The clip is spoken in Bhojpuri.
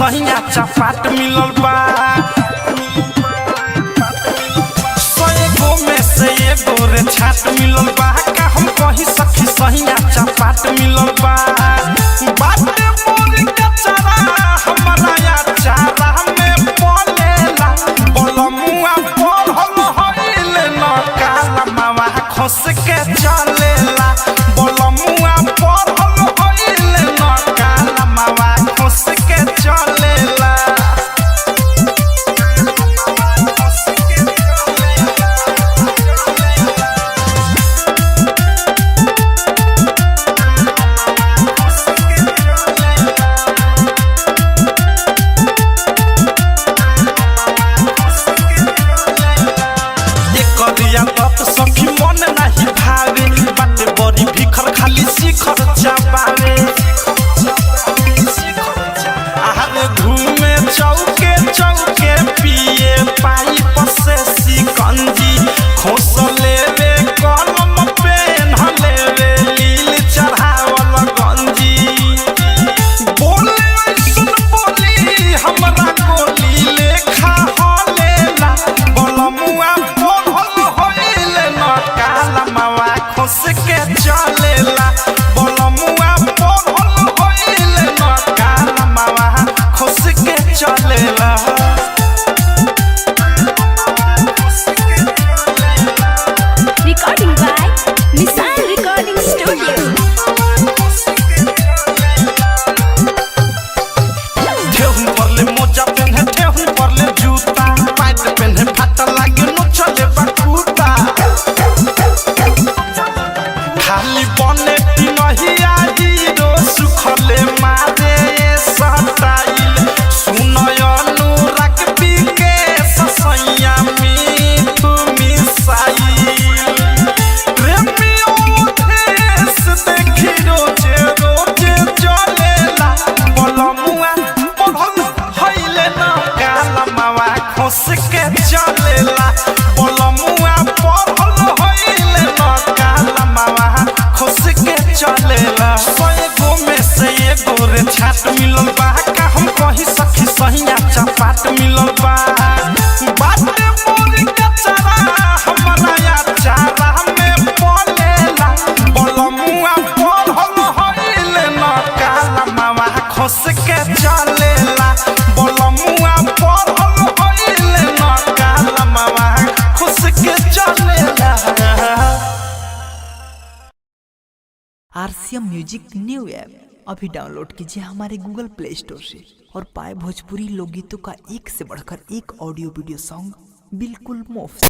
सहिया चपाट मिलल बा। सएगो में से एगो रे छाट मिलल बा। का हम कहीं सखी सहिया चपाट मिलल बा। बाटे मोर कचरा हमरा या चारा में पलेला। बलमुआ पढ़ल हईल न काला मावा खोस के चलेला। बलमुआ पढ़ल हईल न काला मावा खोस के चलेला। सखी मन नहीं भावे बाटे बड़ी भिखर खाली शिखर चबावे। आरे घूमे चौके चौके पिए पाइप से सिकंजी। खोस लेवे कलम पेन लेवे लील चढ़ावल गंजी। बोले ऐसन बोली हमरा गोली लेखा हलेला। बलमुआ खोस के चलेला। बलमुआ पढ़ल हईल न काला मावा खोस के चलेला। Recording by Missile Recording Studio. ठेहुन परले मोजा पेन्हे ठेहुन परले जूता। पैंट पेन्हे फाटा लागे न चले बटूता। खाली बने तिनहिया हीरो सुखले मारे सटाइल। सुनय अनुराग बिके ससैया मीठू मिसाइल। प्रेमियों देश देखी रोजे रोजे चलेला। बलमुआ पढ़ल हईल न काला मावा खोस के चलेला। बलमुआ पढ़ल हईल न काला मावा खोस के चलेला। सएगो में से एगो रे छाट मिलल बा। का हम कहीं सखी सहिया चपाट मिलल बा। बाटे मोर कचरा हमरा या चारा में पलेला। बलमुआ पढ़ल हईल न काला मावा खोस के चलेला। बलमुआ पढ़ल हईल न काला मावा खोस के चलेला। RCM म्यूजिक न्यू ऐप अभी डाउनलोड कीजिए हमारे गूगल प्ले स्टोर से और पाए भोजपुरी लोकगीतों का एक से बढ़कर एक ऑडियो वीडियो सॉन्ग बिल्कुल मुफ्त।